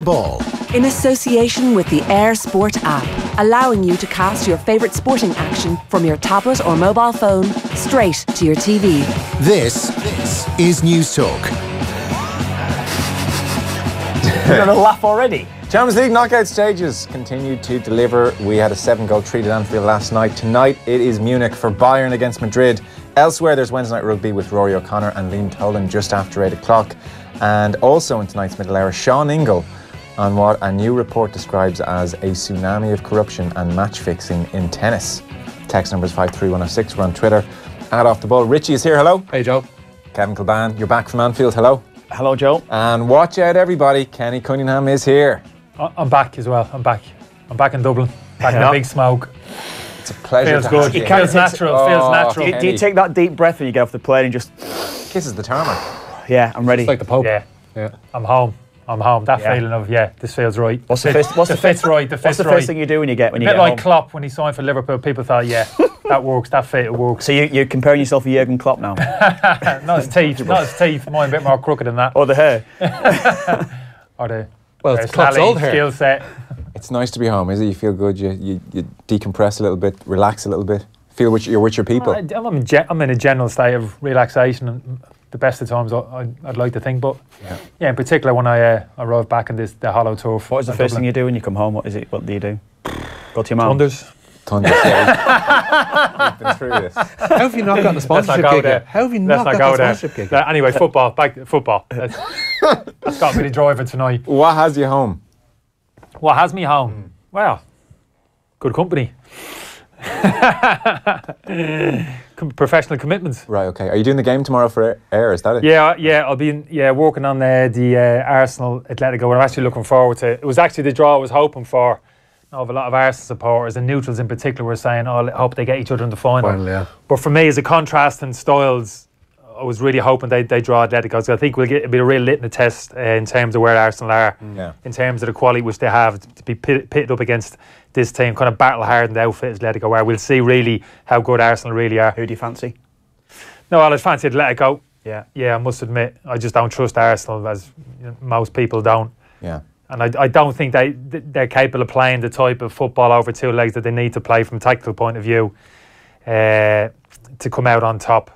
ball. In association with the Air Sport app, allowing you to cast your favourite sporting action from your tablet or mobile phone straight to your TV. This is News Talk. You're going to laugh already? Champions League knockout stages continue to deliver. We had a 7-goal treat at Anfield last night. Tonight it is Munich for Bayern against Madrid. Elsewhere there's Wednesday night rugby with Rory O'Connor and Liam Tolan just after 8 o'clock. And also in tonight's middle hour, Sean Ingle on what a new report describes as a tsunami of corruption and match fixing in tennis. Text numbers 53106. We're on Twitter at Off The Ball. Richie is here. Hello. Hey, Joe. Kevin Kilban, you're back from Anfield. Hello. Hello, Joe. And watch out, everybody. Kenny Cunningham is here. I'm back as well. I'm back in Dublin. Back in a big smoke. It's a pleasure. Feels to good. have you. It feels natural. Feels natural. Do you take that deep breath when you get off the plane and just... Kisses the tarmac. Yeah, I'm ready. It's like the Pope. Yeah. I'm home. That feeling of, this feels right. What's the first thing you do when you get home? A bit like Klopp when he signed for Liverpool. People thought, that works, that fit, it works. So you're comparing yourself to Jurgen Klopp now? Not his teeth. Mine a bit more crooked than that. Or the hair? It's Klopp's old hair. Skill set. It's nice to be home, is it? You feel good, you decompress a little bit, relax a little bit, feel you're with your people. I'm in a general state of relaxation and the best of times I'd like to think, but in particular when I arrive back in the hollow turf. What is the first thing you do when you come home? What do you do? Go to your mum? Thunders, we've been through this. How have you not gotten a sponsorship gig yet? How have you not got a sponsorship gig? Anyway, football. Back to football. That's got me the driver tonight. What has you home? What has me home? Well, good company. Professional commitments. Right, okay. Are you doing the game tomorrow for air? Is that it? Yeah. I'll be working on the Arsenal Atletico. I'm actually looking forward to it. It was actually the draw I was hoping for. I have a lot of Arsenal supporters and neutrals in particular were saying, I hope they get each other in the final. But for me, as a contrast in styles, I was really hoping they draw Atletico. So I think it'll be a real litmus test in terms of where Arsenal are, in terms of the quality which they have to be pitted up against this team, kind of battle-hardened outfit as Atletico are. We'll see really how good Arsenal really are. Who do you fancy? No, I'd fancy Atletico. Yeah, I must admit. I just don't trust Arsenal, as most people don't. Yeah. And I don't think they're capable of playing the type of football over two legs that they need to play from a tactical point of view to come out on top.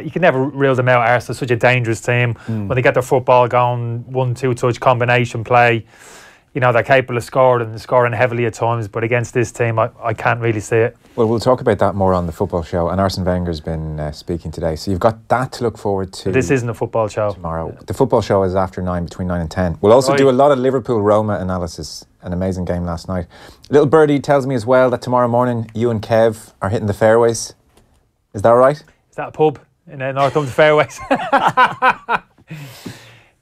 You can never rule them out. Arsenal, such a dangerous team. When they get their football going, 1-2 touch combination play, they're capable of scoring heavily at times. But against this team, I can't really see it. Well, we'll talk about that more on the football show. And Arsene Wenger's been speaking today. So you've got that to look forward to. This isn't a football show. Tomorrow. The football show is after 9, between 9 and 10. We'll also do a lot of Liverpool-Roma analysis. An amazing game last night. Little Birdie tells me as well that tomorrow morning you and Kev are hitting the fairways. Is that right? Is that a pub in Northumberland Fairways?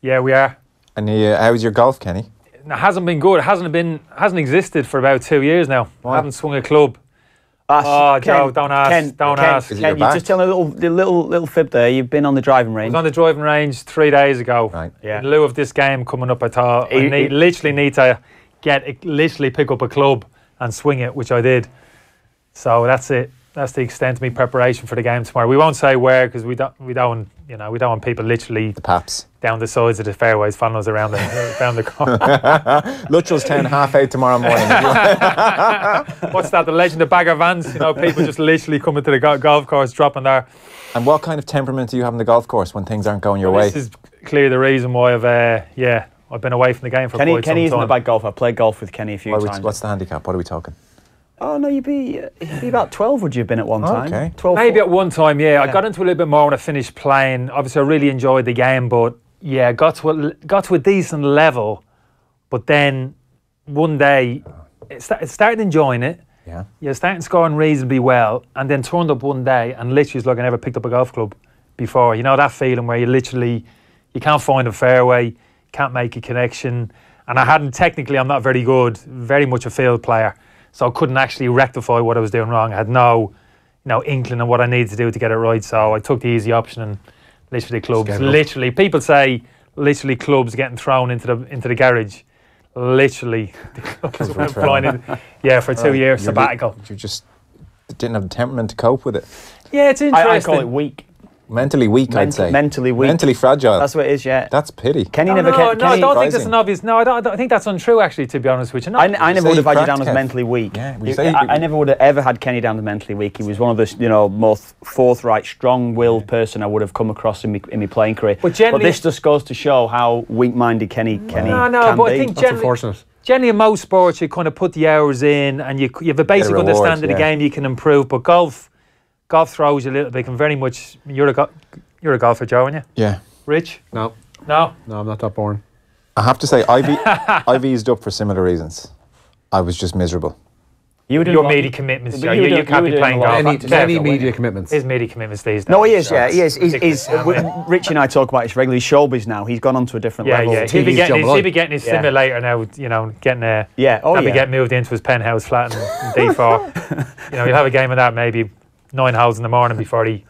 Yeah, we are. And how's your golf, Kenny? It hasn't been good. It hasn't existed for about 2 years now. Why? I haven't swung a club. Joe, don't ask. Ken, you just tell a little fib there. You've been on the driving range. I was on the driving range 3 days ago. Right. Yeah. In lieu of this game coming up, I thought I literally need to pick up a club and swing it, which I did. So that's it. That's the extent of my preparation for the game tomorrow. We won't say where because we don't want people literally the paps down the sides of the fairways following us around the corner. Luttrell's 10, 8:30 tomorrow morning. What's that? The legend of Bagger Vans. People just literally coming to the golf course, dropping there. And what kind of temperament do you have on the golf course when things aren't going your way? This is clearly the reason why I've been away from the game for quite some time. Kenny isn't a bad golfer. I played golf with Kenny a few times. What's the handicap? What are we talking? Oh no, you'd be about 12. Would you have been at one time? Okay. 12. Maybe at one time. Yeah, I got into a little bit more when I finished playing. Obviously, I really enjoyed the game, but got to a decent level. But then one day, started enjoying it. Yeah. You're starting scoring reasonably well, and then turned up one day and literally was like I never picked up a golf club before. You know that feeling where you can't find a fairway, can't make a connection, and I'm not very good, very much a field player. So I couldn't actually rectify what I was doing wrong. I had no inkling of what I needed to do to get it right. So I took the easy option and literally clubs. Literally, people say literally clubs getting thrown into the garage. Literally, the clubs went flying in. For 2 years sabbatical. You just didn't have the temperament to cope with it. Yeah, it's interesting. I call it weak. Mentally weak, I'd say. Mentally weak. Mentally fragile. That's what it is, yeah. That's pity. Kenny No, never... no, Kenny, I don't think that's Rising. an obvious... No, I don't think that's untrue, actually, to be honest with you. No. I never say would have he had you down cracked as Kev. mentally weak. Yeah, we say- I never would have ever had Kenny down as mentally weak. He was one of the most forthright, strong-willed person I would have come across in my playing career. But generally- this just goes to show how weak-minded Kenny No, can but be. I think That's generally... unfortunate. Generally, in most sports, you kind of put the hours in and you have a basic reward, understanding of yeah. the game you can improve. But golf throws you a little bit. Can very much... You're a golfer, Joe, aren't you? Yeah. Rich? No, No? I'm not that boring. I have to say, I've eased up for similar reasons. I was just miserable. You were doing Your a lot- media commitments, But Joe. you were You doing- can't you be were doing playing a lot. golf. Many, Careful, many wouldn't media you? commitments. His media commitments these days. No, he is, yeah. So He is. it's ridiculous. Rich and I talk about his regularly showbiz now. He's gone on to a different Yeah, level. yeah. TV's jumping He'll on. be getting his Yeah. simulator now, getting Yeah, oh that'll be yeah. getting moved into his penthouse flat in D4. He'll have a game of that maybe 9 hours in the morning before he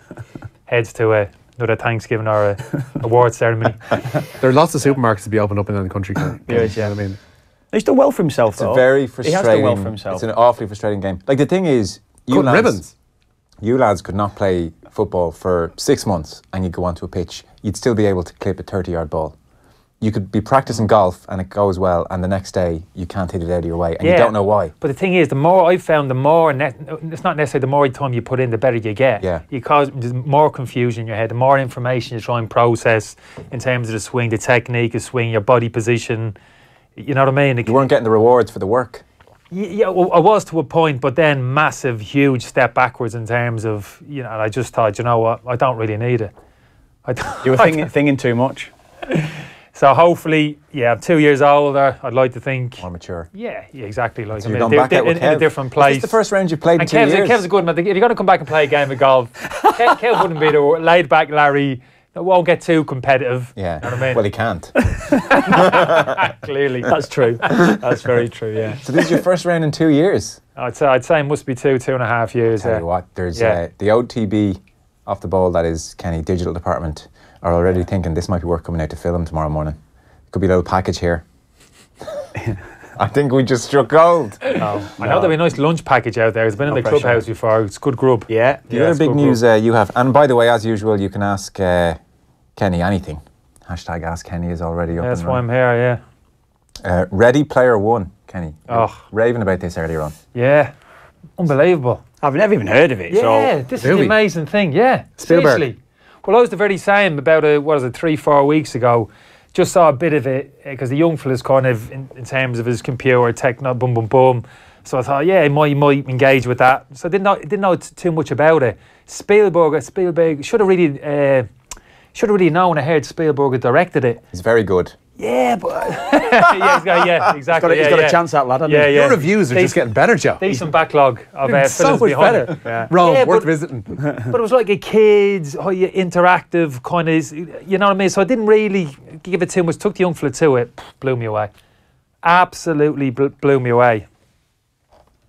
heads to another Thanksgiving or a award ceremony. There are lots of supermarkets to be opened up in the country. There is, You know yeah. what I mean? He's done well for himself, It's though. a very He frustrating... has done well for himself. It's an awfully frustrating game. Like, the thing is... Cut ribbons. You lads could not play football for 6 months and you go onto a pitch. You'd still be able to clip a 30-yard ball. You could be practicing golf and it goes well, and the next day you can't hit it out of your way, and you don't know why. But the thing is, the more I've found, it's not necessarily the more time you put in, the better you get. Yeah. You cause there's more confusion in your head, the more information you try and process in terms of the swing, the technique of swing, your body position. You know what I mean? You weren't getting the rewards for the work. Yeah, well, I was to a point, but then massive, huge step backwards in terms of, and I just thought, you know what, I don't really need it. You were thinking too much. So hopefully, I'm 2 years older. I'd like to think. More mature. Yeah, exactly. Like, So you're going back out with in Kev. a different Is place. this the first round you've played in And 2 years? Kev's a good man. If you're going to come back and play a game of golf, Kev wouldn't be the laid back Larry. That won't get too competitive. Yeah. You know what I mean? Well, he can't. Clearly. That's true. That's very true, yeah. So this is your first round in 2 years? I'd say it must be 2.5 years. Tell you what, there's Yeah. the OTB off the ball, that is Kenny, digital department, are already thinking this might be worth coming out to film tomorrow morning. Could be a little package here. I think we just struck gold. I know there'll be a nice lunch package out there. It's been in the pressure. clubhouse before. It's good grub. Yeah. The other it's big good news you have, and by the way, as usual, you can ask Kenny anything. Hashtag Ask Kenny is already up That's and why I'm running. here, Ready Player One, Kenny. You were Oh. raving about this earlier on. yeah. Unbelievable. I've never even heard of it. Yeah, So this is the Really? amazing thing. Yeah, Spielberg. seriously. Well, I was the very same about 3-4 weeks ago. Just saw a bit of it because the young fella's kind of in terms of his computer techno, boom, boom, boom. So I thought, yeah, he might engage with that. So I didn't know too much about it. Spielberg should have really known. I heard Spielberg had directed it. He's very good. Yeah, but yeah, exactly. he's got a chance, that lad, hasn't Yeah, he? yeah. Your reviews are just getting better, Joe. Decent backlog of So films much behind better. it. Yeah. Rome, Yeah, worth but- visiting. But it was like a kids, interactive kind of, you know what I mean? So I didn't really give it too much. Took the young fella to it, blew me away. Absolutely blew me away.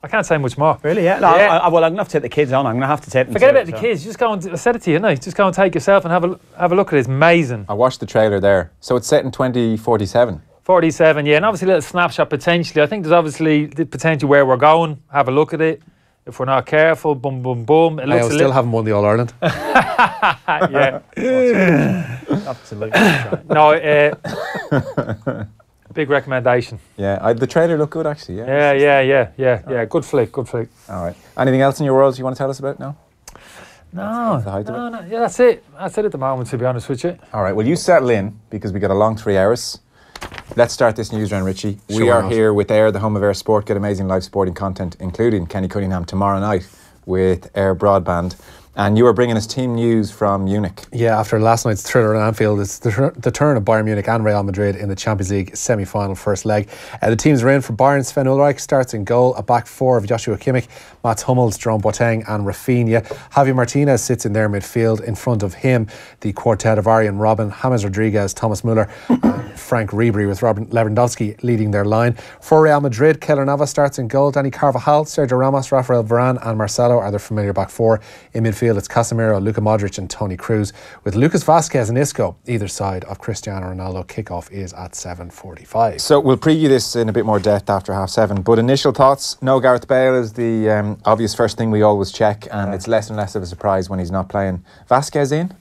I can't say much more. Really, yeah. No, Yeah. I'm going to have to take the kids on. I'm going to have to take them. Forget to about it, the so. kids. Just go and I said it to you, didn't I? Just go and take yourself and have a look at it. It's amazing. I watched the trailer there. So it's set in 2047. 47, yeah, and obviously a little snapshot potentially. I think there's obviously the potential where we're going. Have a look at it. If we're not careful, boom, boom, boom. It I looks a still little, haven't won the All Ireland. yeah. Absolutely. No, big recommendation. Yeah, the trailer looked good actually. Yeah. Yeah. Good flick. All right. Anything else in your world you want to tell us about now? No, the height of it. no. Yeah, that's it. That's it at the moment, to be honest with you. All right. Well, you settle in because we got a long 3 hours. Let's start this news round, Richie. We Sure, are not. here with Air, the home of Air Sport. Get amazing live sporting content, including Kenny Cunningham tomorrow night with Air Broadband. And you are bringing us team news from Munich. Yeah, after last night's thriller at Anfield, it's the turn of Bayern Munich and Real Madrid in the Champions League semi-final first leg. The teams are in for Bayern. Sven Ulreich starts in goal, a back four of Joshua Kimmich, Mats Hummels, Jerome Boateng and Rafinha. Javi Martinez sits in their midfield. In front of him, the quartet of Arjen Robben, James Rodriguez, Thomas Müller and Frank Ribery, with Robert Lewandowski leading their line. For Real Madrid, Keylor Navas starts in goal. Dani Carvajal, Sergio Ramos, Rafael Varane and Marcelo are their familiar back four. In midfield, it's Casemiro, Luka Modric and Toni Kroos, with Lucas Vazquez and Isco either side of Cristiano Ronaldo. Kickoff is at 7:45. So we'll preview this in a bit more depth after 7:30. But initial thoughts, no Gareth Bale is the obvious first thing we always check, and it's less and less of a surprise when he's not playing. Vasquez in?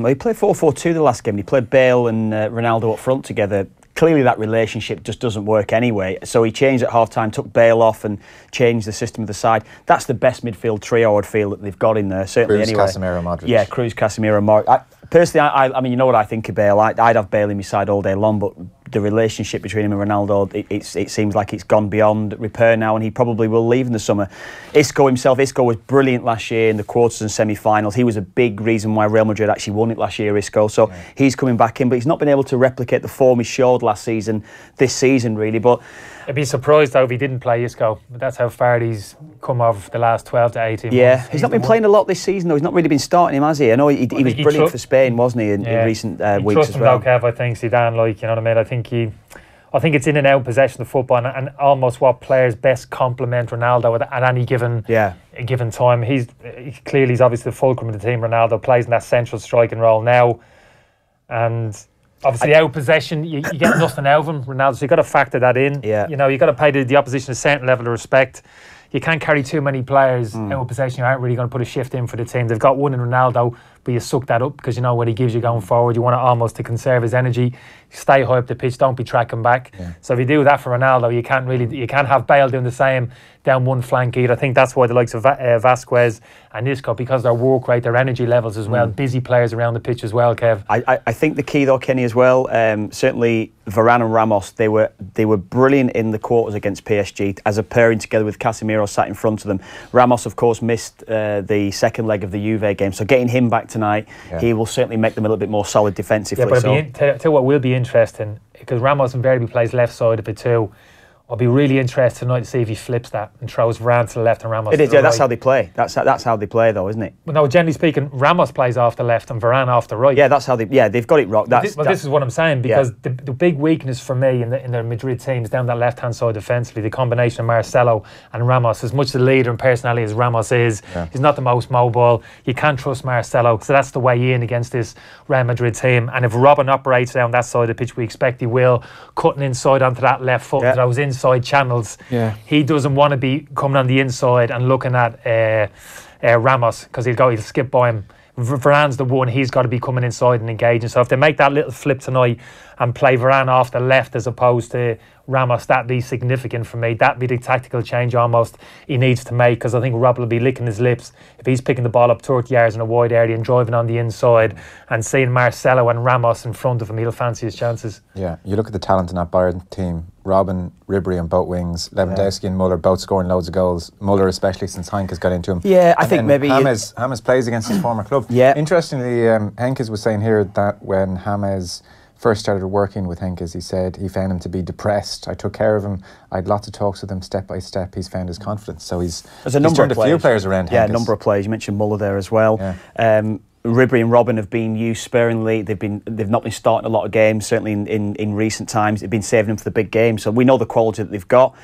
Well, he played 4-4-2 the last game. He played Bale and Ronaldo up front together. Clearly that relationship just doesn't work anyway. So he changed at half-time, took Bale off and changed the system of the side. That's the best midfield trio, I would feel, that they've got in there, certainly. Kroos, anyway. Casemiro, Modric. Yeah, Kroos, Casemiro, Modric. Personally, I mean, you know what I think of Bale. I'd have Bale in my side all day long, but the relationship between him and Ronaldo, it seems like it's gone beyond repair now, and he probably will leave in the summer. Isco was brilliant last year in the quarters and semi-finals. He was a big reason why Real Madrid actually won it last year, Isco. So he's coming back in, but he's not been able to replicate the form he showed last season, this season really. But I'd be surprised though if he didn't play Isco. That's how far he's come off the last 12 to 18 months. Yeah, he's not been playing a lot this season though. He's not really been starting him, has he? I know he was brilliant for Spain, wasn't he, in recent weeks as well. Trust him though, Kev, I think Zidane, like, you know what I mean? I think it's in and out possession of football, and almost what players best complement Ronaldo at any given time. He's obviously the fulcrum of the team. Ronaldo plays in that central striking role now, and obviously out possession, you get nothing out of him, Ronaldo. So you've got to factor that in. Yeah. You know, you've got to pay the opposition a certain level of respect. You can't carry too many players out of possession. You aren't really going to put a shift in for the team. They've got one in Ronaldo, but you suck that up because you know what he gives you going forward. You want to almost to conserve his energy, stay high up the pitch, don't be tracking back. Yeah. So if you do that for Ronaldo, you can't have Bale doing the same down one flank either. I think that's why the likes of Vasquez and Isco, because their work rate, their energy levels as well, busy players around the pitch as well, Kev. I think the key though, Kenny, as well, certainly Varane and Ramos, they were brilliant in the quarters against PSG as a pairing together with Casemiro sat in front of them. Ramos, of course, missed the second leg of the Juve game, so getting him back tonight, he will certainly make them a little bit more solid defensively. Yeah, but tell you what will be interesting, because Ramos invariably plays left side of it too. I'll be really interested tonight to see if he flips that and throws Varane to the left and Ramos to the right. That's how they play. That's how they play, though, isn't it? Well, no, generally speaking, Ramos plays off the left and Varane off the right. Yeah, that's how they've got it right. This is what I'm saying, because the big weakness for me in the Madrid team is down that left-hand side defensively, the combination of Marcelo and Ramos. As much the leader and personality as Ramos is, he's not the most mobile. You can't trust Marcelo, so that's the way in against this Real Madrid team. And if Robin operates down that side of the pitch, we expect he will, cutting inside onto that left foot, those inside channels. He doesn't want to be coming on the inside and looking at Ramos, because he'll skip by him. Varane's the one, he's got to be coming inside and engaging. So if they make that little flip tonight and play Varane off the left as opposed to Ramos, that'd be significant for me. That'd be the tactical change almost he needs to make, because I think Rob will be licking his lips if he's picking the ball up 30 yards in a wide area and driving on the inside and seeing Marcelo and Ramos in front of him. He'll fancy his chances. Yeah, you look at the talent in that Bayern team. Robin, Ribery on both wings, Lewandowski and Muller both scoring loads of goals. Muller especially since Heynckes got into him. Yeah, I think maybe James plays against his former club. Yeah. Interestingly, Heynckes was saying here that when James first started working with Heynckes, he said he found him to be depressed. I took care of him. I had lots of talks with him step by step. He's found his confidence. So he's turned a few players around Heynckes. Yeah, a number of players. You mentioned Muller there as well. Yeah. Ribery and Robin have been used sparingly. They've not been starting a lot of games, certainly in recent times. They've been saving them for the big games. So we know the quality that they've got.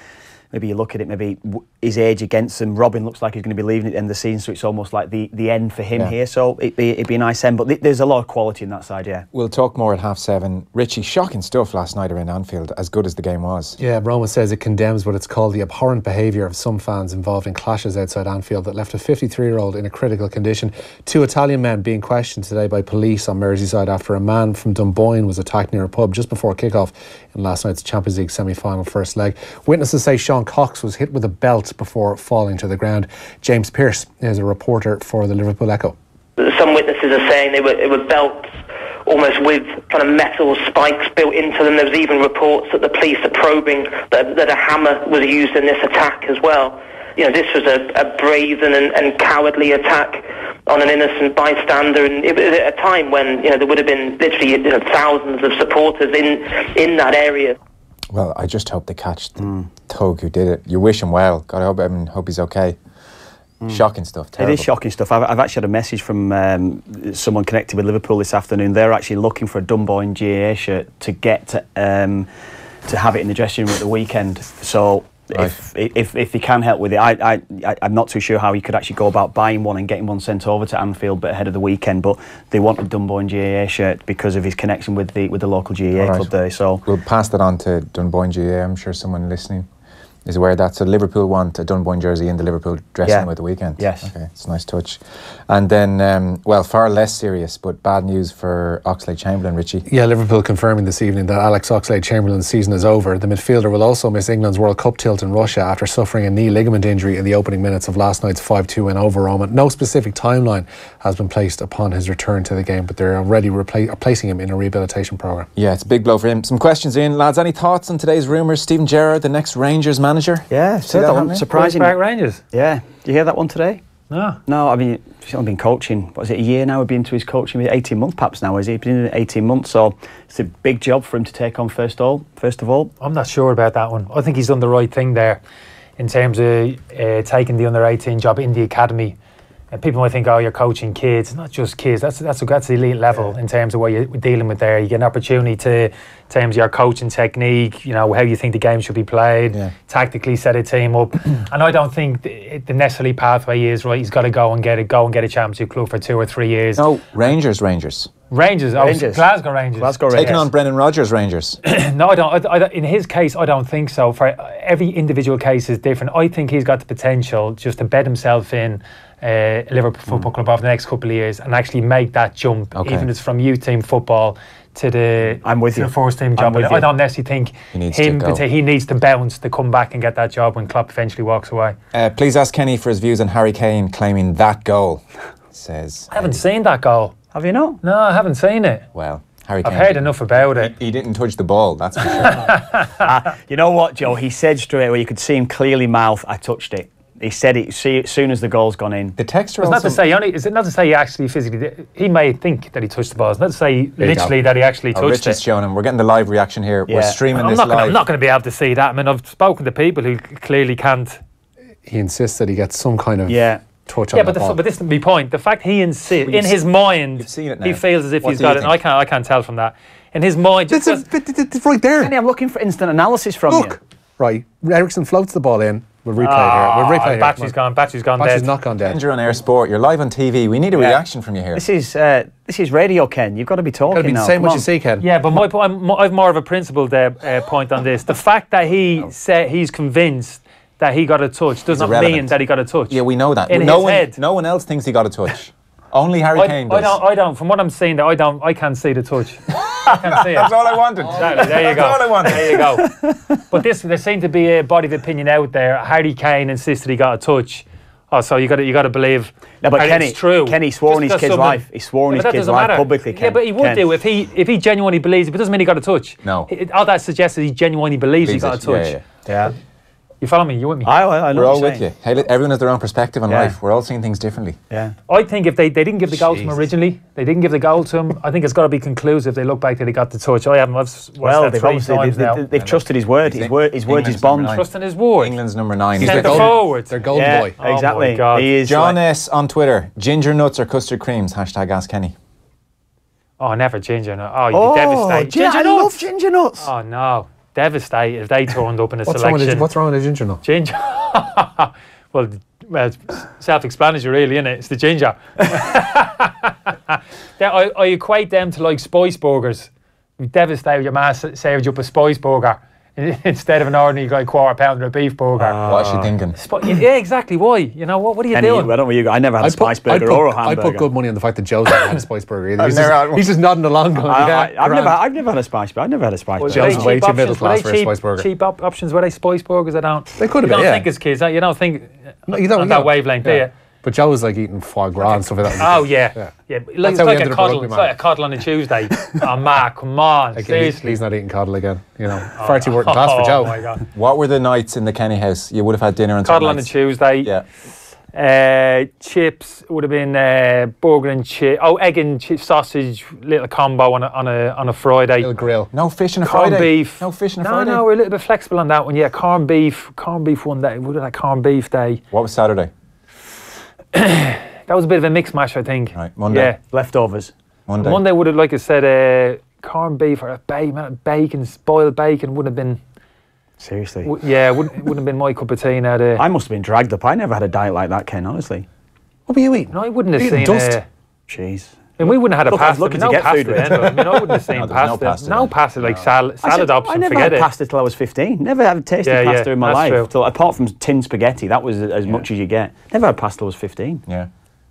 Maybe you look at it, maybe his age against him. Robin looks like he's going to be leaving at the end of the season, so it's almost like the end for him here. So it'd be a nice end. But there's a lot of quality in that side, yeah. We'll talk more at 7:30. Richie, shocking stuff last night around Anfield, as good as the game was. Yeah, Roma says it condemns what it's called the abhorrent behaviour of some fans involved in clashes outside Anfield that left a 53-year-old in a critical condition. 2 Italian men being questioned today by police on Merseyside after a man from Dunboyne was attacked near a pub just before kick-off in last night's Champions League semi-final first leg. Witnesses say Sean Cox was hit with a belt before falling to the ground. James Pearce is a reporter for the Liverpool Echo. Some witnesses are saying they were belts almost with kind of metal spikes built into them. There was even reports that the police are probing that a hammer was used in this attack as well. You know, this was a brazen and cowardly attack on an innocent bystander, and it was at a time when there would have been literally thousands of supporters in that area. Well, I just hope they catch the thug who did it. You wish him well. God, I hope he's okay. Shocking stuff. Terrible. It is shocking stuff. I've actually had a message from someone connected with Liverpool this afternoon. They're actually looking for a Dunboyne GAA shirt to get to have it in the dressing room at the weekend. So right. if he can help with it, I'm not too sure how he could actually go about buying one and getting one sent over to Anfield, but ahead of the weekend. But they want a Dunboyne GAA shirt because of his connection with the local GAA club there. So we'll pass that on to Dunboyne GAA. I'm sure someone listening is where that's a Liverpool want a Dunboyne jersey in the Liverpool dressing room at the weekend. Yes. Okay, it's a nice touch. And then, well, far less serious, but bad news for Oxlade-Chamberlain, Richie. Yeah, Liverpool confirming this evening that Alex Oxlade-Chamberlain's season is over. The midfielder will also miss England's World Cup tilt in Russia after suffering a knee ligament injury in the opening minutes of last night's 5-2 win over Roma. No specific timeline has been placed upon his return to the game, but they're already placing him in a rehabilitation programme. Yeah, it's a big blow for him. Some questions in, lads. Any thoughts on today's rumours? Stephen Gerrard, the next Rangers manager? Yeah, See that one? surprising. Back Rangers. Yeah, do you hear that one today? No. No, I mean, he's only been coaching, what is it, a year now? We've been into his coaching, 18 months perhaps now, is he? He's been in it 18 months, so it's a big job for him to take on first of all. I'm not sure about that one. I think he's done the right thing there in terms of taking the under-18 job in the academy. And people might think, oh, you're coaching kids. It's not just kids. That's the elite level in terms of what you're dealing with there. You get an opportunity to, in terms of your coaching technique, you know, how you think the game should be played, tactically set a team up. And I don't think the necessarily pathway is right. He's got to go and get a championship club for 2 or 3 years. No, Rangers. Glasgow Rangers. Taking on Brendan Rodgers Rangers. No, I don't. In his case, I don't think so. For every individual case is different. I think he's got the potential just to bed himself in Liverpool Football Club over the next couple of years and actually make that jump, even if it's from youth team football to the first team job. I don't necessarily think he needs to bounce to come back and get that job when Klopp eventually walks away. Please ask Kenny for his views on Harry Kane claiming that goal. Says I haven't seen that goal. Have you not? No, I haven't seen it. Well, Harry Kane, I've heard enough about it. He didn't touch the ball, that's for sure. You know what, Joe? He said straight away, you could see him clearly mouth, I touched it. He said it as soon as the goal's gone in. The texture it's not to say is it not to say he actually physically did. He may think that he touched the ball. It's not to say literally that he actually touched Rich is showing him. We're getting the live reaction here. Yeah. We're streaming this live. I'm not going to be able to see that. I mean, I've spoken to people who clearly can't. He insists that he gets some kind of touch on the ball. But this is my point. The fact he insists in his mind, he feels as if he's got it. And I can't tell from that. In his mind, it's right there. Kenny, I'm looking for instant analysis from you. Right, Ericsson floats the ball in. We'll replay here. We'll replay Battery's gone. Battery's gone dead. Battery's not gone dead. Danger on Air Sport. You're live on TV. We need a reaction from you here. This is radio, Ken. You've got to be talking now. Saying what you see, Ken. Yeah, but I've more of a principled point on this. The fact that he said he's convinced that he got a touch does not mean that he got a touch. Yeah, we know that. In his head. No one else thinks he got a touch. Only Harry Kane does. I don't. From what I'm seeing, I can't see the touch. I can't see it. That's all I wanted. Exactly. There you go. That's all I wanted. There you go. But there seemed to be a body of opinion out there. Harry Kane insisted he got a touch. Oh, so you got to believe. No, but Kenny, it's true. Kenny swore on his kid's life. He swore on his kid's life publicly. Yeah, but he would do if he genuinely believes it. But it doesn't mean he got a touch. No. All that suggests that he genuinely believes he got a touch. Yeah. You follow me? You with me? I know. We're all with you. Hey, everyone has their own perspective on life. We're all seeing things differently. Yeah. I think if they didn't give the goal to him originally, they didn't give the goal to him. I think it's got to be conclusive. They look back that he got the touch. They've trusted his word. His word is bond. Trusting his word. England's number 9. He's the forward. Their golden boy. Exactly. Oh my God. He is. John S on Twitter. Ginger nuts or custard creams? Hashtag Ask Kenny. Oh, never ginger nuts. Oh, you'd be devastated. I love ginger nuts. Oh no. Devastated if they turned up in a selection. What's wrong with a ginger nut? Ginger. well, it's self-explanatory, really, isn't it? It's the ginger. I equate them to like spice burgers. You'd be devastated your man served you up a spice burger instead of an ordinary like quarter pounder of beef burger. What is she thinking? Yeah, exactly. Why? You know what? What are you doing? I don't know you. I never had a spice burger or a hamburger. I put good money on the fact that Joe's never had a spice burger either. He's just nodding along. Going, I've never had a spice burger. I've never had a spice burger. Joe's way too middle class for a spice burger. Cheap options were they spice burgers? I don't. They could have been. You don't think as kids. You don't think. No, you don't. On that wavelength, do you? But Joe was like eating foie gras and stuff like that. Oh yeah. It's like a coddle. It's like a coddle on a Tuesday. Oh Mark, come on, seriously. He's not eating coddle again. You know, far too working class for Joe. Oh my God. What were the nights in the Kenny house? You would have had dinner on coddle on a Tuesday. Yeah. Chips would have been burger and chip. Oh, egg and chip sausage, little combo on a Friday. Little grill. No fish on a corned Friday. Beef. No fish on a Friday. No, we're a little bit flexible on that one. Yeah, corned beef one day. We would have had corned beef day. What was Saturday? That was a bit of a mix mash, I think. Right, Monday. Yeah, leftovers. Monday would have, like I said, corned beef or bacon, boiled bacon would have been. Seriously. Wouldn't have been my cup of tea now. I must have been dragged up. I never had a diet like that, Ken. Honestly. What were you eating? No, I wouldn't have seen dust. Jeez. And we wouldn't have had a Look, I was pasta. looking to No get pasta food with then. I mean, I wouldn't have seen No, there was no pasta. pasta No then. pasta, like salad I option. never Forget had it. pasta till I was 15. Never had tasted Yeah, pasta in my that's life. true. Till, apart from tin spaghetti, that was as much as you get. Never had pasta till I was 15. Yeah.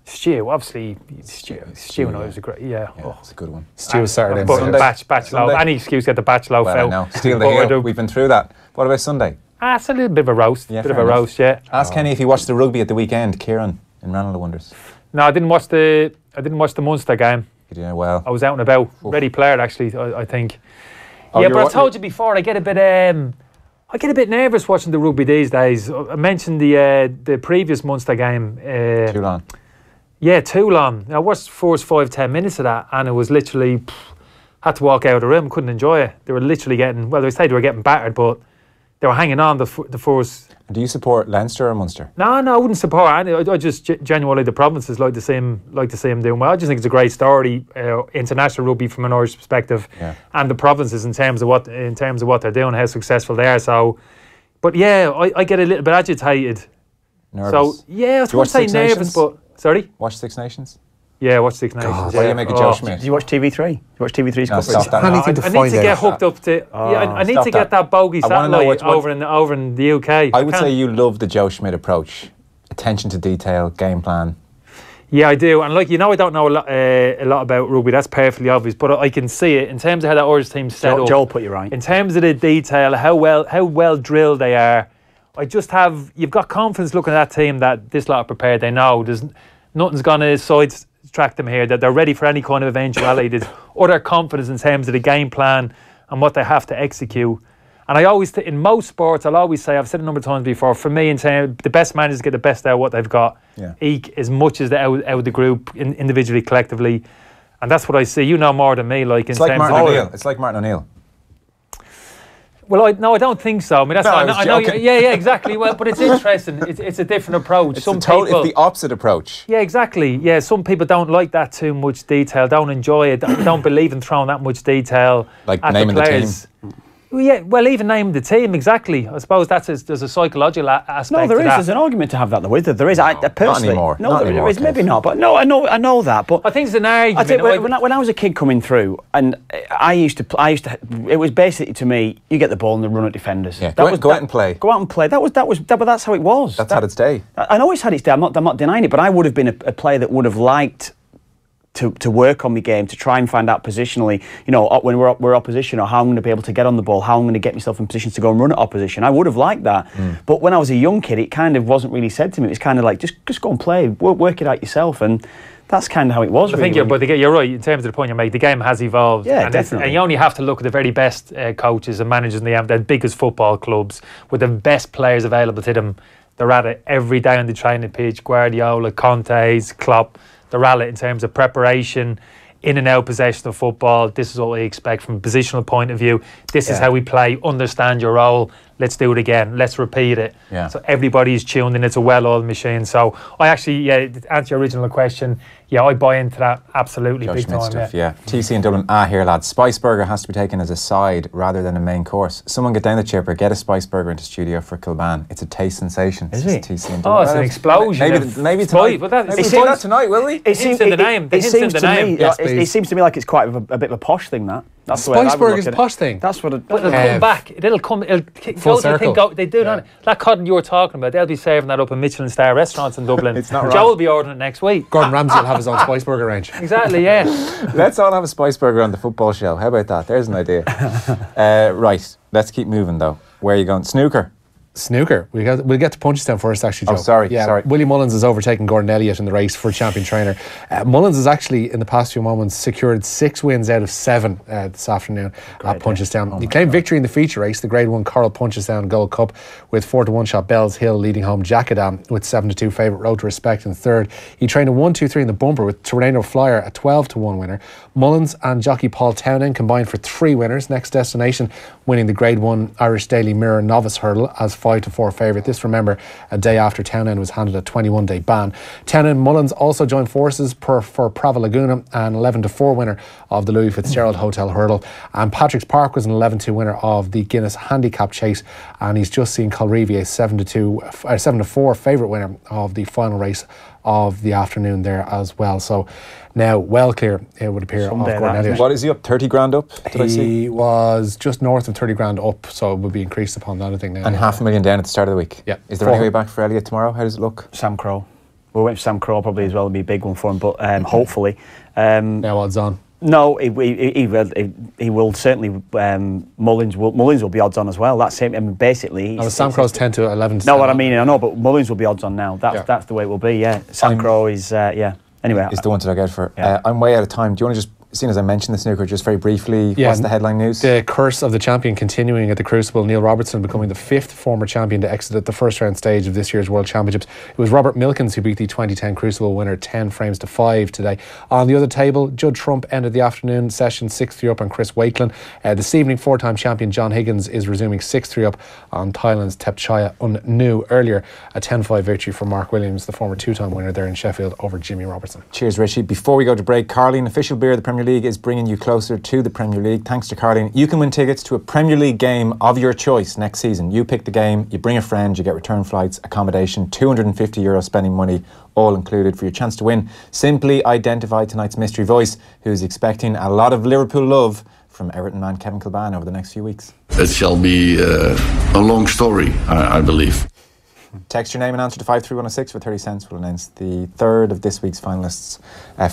Stew, obviously. Stew and I was a great. Yeah. Yeah, it's a good one. Stew Saturday. But Sunday. batch loaf. Sunday. Any excuse to get the batch loaf Well, I out. know. Steal the But I heel. do- We've been through that. What about Sunday? It's a little bit of a roast. Yeah, Bit of fair a enough. roast, yeah. Ask Kenny if he watched the rugby at the weekend. Kieran in Ranelagh Wonders. No, I didn't watch the Munster game. He did well. I was out and about. Ready player, actually, I think. Oh, Yeah, you're but I wa- told you before, I get a bit nervous watching the rugby these days. I mentioned the previous Munster game. Too long. Yeah, too long. I watched the first 5-10 minutes of that, and it was literally had to walk out of the room. Couldn't enjoy it. They were literally getting. Well, they say they were getting battered, but they were hanging on the first. Do you support Leinster or Munster? No, I wouldn't support any. I just genuinely the provinces like to see him doing well. I just think it's a great story, international rugby from an Irish perspective, and the provinces in terms of what they're doing, how successful they are. So, but yeah, I get a little bit agitated. Nervous. So yeah, I was Do you going to say watch Six nervous, Nations? but sorry. Watch Six Nations? Yeah, watch Six Nations. What do you make of Joe Schmidt? Did you watch TV3? You watch TV3's No, coverage? stop that. Anything to I need find to out. get hooked up to. I need Stop to get that bogey I wanna know satellite what- over in the UK. I would can't- say you love the Joe Schmidt approach. Attention to detail, game plan. Yeah, I do. And like, I don't know a lot about rugby. That's perfectly obvious. But I can see it in terms of how that Irish team's set up. Joel put you right. In terms of the detail, how well drilled they are. You've got confidence looking at that team that this lot are prepared. They know nothing's going to sidetrack them here. That they're ready for any kind of eventuality. There's utter confidence in terms of the game plan and what they have to execute. And I always, in most sports, I'll always say, I've said it a number of times before, for me, in terms, the best managers get the best out of what they've got. Yeah. Eke as much as out of the group, individually, collectively. And that's what I see. You know more than me. It's like Martin O'Neill. It's like Martin O'Neill. Well, I don't think so. I mean, that's No, not, I was I know. joking. Yeah, exactly. Well, but it's interesting. It's a different approach. It's Some it's people, the opposite approach. yeah, exactly. Yeah, some people don't like that too much detail. Don't enjoy it. Don't believe in throwing that much detail. Like at naming the the team. players. Well, yeah, well, even naming the team, exactly. I suppose there's a psychological aspect. No, there to is. that. There's an argument to have that though. Is there? There is. I personally, anymore. No, Not there anymore, is. Maybe Kev. not. But no, I know that. But I think it's an I argument. tell you, when I was a kid coming through, and I used to. It was basically to me, you get the ball and they run at defenders. Yeah, go out and play. Go out and play. But that's how it was. That's had its day. I know it's had its day. I'm not denying it. But I would have been a player that would have liked to work on my game, to try and find out positionally, when we're opposition, or how I'm going to be able to get on the ball, how I'm going to get myself in positions to go and run at opposition. I would have liked that. But when I was a young kid, it kind of wasn't really said to me. It was kind of like, just go and play, work it out yourself. And that's kind of how it was. I think you're right in terms of the point you make. The game has evolved. Yeah, and definitely. And you only have to look at the very best coaches and managers in the biggest football clubs with the best players available to them. They're at it every day on the training pitch. Guardiola, Conte's, Klopp. They're at it in terms of preparation, in and out possession of football. This is what we expect from a positional point of view. This is how we play. Understand your role. Let's do it again. Let's repeat it. Yeah. So everybody's tuned in. It's a well-oiled machine. So I actually, to answer your original question, I buy into that absolutely Joe big Schmidt time. stuff, yeah. TC in Dublin, here lads. Spice burger has to be taken as a side rather than a main course. Someone get down the chipper, get a spice burger into studio for Kilban. It's a taste sensation. Is says it? TC in Oh, Dublin. it's an explosion. Maybe of tonight. spice, but that- Maybe it's- we'll try that tonight, will we? It hints in the name. The It hints seems in the to name. me. Yes, it please. seems to me like it's quite a bit of a posh thing. That's the way I Spice would burger look is a at it. posh thing. That's what. But it'll come back. It'll come. Full circle. They do that. That cotton you were talking about, they'll be serving that up in Michelin star restaurants in Dublin. It's not Joe wrong. will be ordering it next week. Gordon Ramsay will have his own spice burger range. Exactly, yeah. Let's all have a spice burger on the football show. How about that? There's an idea. Right, let's keep moving though. Where are you going? Snooker. Snooker. We'll get to Punchestown first, actually, Joe. Oh, sorry. Willie Mullins has overtaken Gordon Elliott in the race for champion trainer. Mullins has actually, in the past few moments, secured 6 wins out of 7 this afternoon at Punchestown. He claimed victory in the feature race, the Grade 1 Coral Punchestown Gold Cup, with 4-1 shot Bells Hill leading home Jackadam with 7-2 favourite Road to Respect in third. He trained a 1-2-3 in the bumper with Tornado Flyer, a 12-1 winner. Mullins and jockey Paul Townend combined for 3 winners. Next destination winning the Grade 1 Irish Daily Mirror Novice Hurdle as 5-4 favourite. This, remember, a day after Townend was handed a 21-day ban. Townend and Mullins also joined forces for Prava Laguna, an 11-4 winner of the Louis Fitzgerald Hotel Hurdle. And Patrick's Park was an 11-2 winner of the Guinness Handicap Chase, and he's just seen Colreevy, a 7-4 favourite winner of the final race of the afternoon there as well. So now well clear, it would appear, Someday of Gordon Elliott. What is he up? 30 grand up? Did I see? He was just north of 30 grand up, so it would be increased upon that, I think. Now. And $500,000 down at the start of the week. Yeah. Is there any way back for Elliott tomorrow? How does it look? Sam Crow. We went for Sam Crow probably as well. It'll be a big one for him, but hopefully. Now odds on. No, he will certainly. Mullins will be odds on as well. That's him. I mean, basically, Sam Crow's 10 to 11. No, what I mean, I know, but Mullins will be odds on now. That's the way it will be. Yeah, Sam Crow is Anyway, is the one to look out for. Yeah. I'm way out of time. Do you want to just, seeing as I mentioned the snooker, just very briefly, what's the headline news? The curse of the champion continuing at the Crucible. Neil Robertson becoming the 5th former champion to exit at the first round stage of this year's World Championships. It was Robert Milkins who beat the 2010 Crucible winner 10 frames to 5 today. On the other table, Judd Trump ended the afternoon session 6-3 up on Chris Wakelin. This evening, 4-time champion John Higgins is resuming 6-3 up on Thailand's Thepchaya Unnu. Earlier, a 10-5 victory for Mark Williams, the former 2-time winner there in Sheffield, over Jimmy Robertson. Cheers, Richie. Before we go to break, Carling, official beer of the Premier League, is bringing you closer to the Premier League. Thanks to Carling, you can win tickets to a Premier League game of your choice next season. You pick the game, you bring a friend, you get return flights, accommodation, €250 spending money, all included. For your chance to win, simply identify tonight's mystery voice, who's expecting a lot of Liverpool love from Everton man Kevin Kilbane over the next few weeks. It shall be a long story, I believe. Text your name and answer to 53106 for 30 cents. We'll announce the third of this week's finalists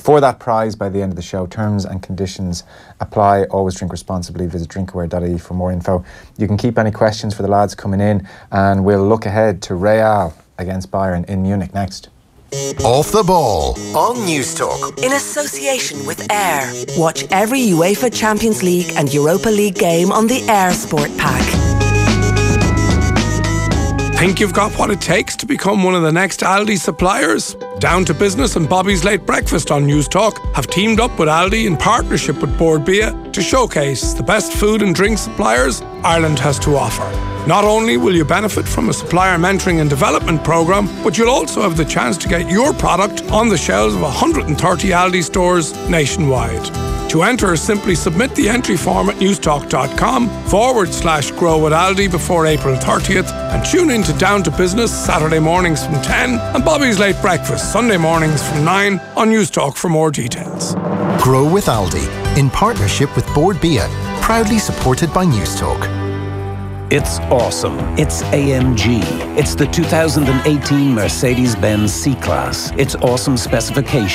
for that prize by the end of the show. Terms and conditions apply. Always drink responsibly. Visit drinkaware.ie for more info. You can keep any questions for the lads coming in, and we'll look ahead to Real against Bayern in Munich next. Off the Ball on News Talk. In association with Air. Watch every UEFA Champions League and Europa League game on the Air Sport Pack. Think you've got what it takes to become one of the next Aldi suppliers? Down to Business and Bobby's Late Breakfast on News Talk have teamed up with Aldi in partnership with Bord Bia to showcase the best food and drink suppliers Ireland has to offer. Not only will you benefit from a supplier mentoring and development programme, but you'll also have the chance to get your product on the shelves of 130 Aldi stores nationwide. To enter, simply submit the entry form at newstalk.com/grow with Aldi before April 30th and tune in to Down to Business Saturday mornings from 10 and Bobby's Late Breakfast Sunday mornings from 9 on News Talk for more details. Grow with Aldi in partnership with Bord Bia, proudly supported by News Talk. It's awesome. It's AMG. It's the 2018 Mercedes-Benz C-Class. It's awesome specification.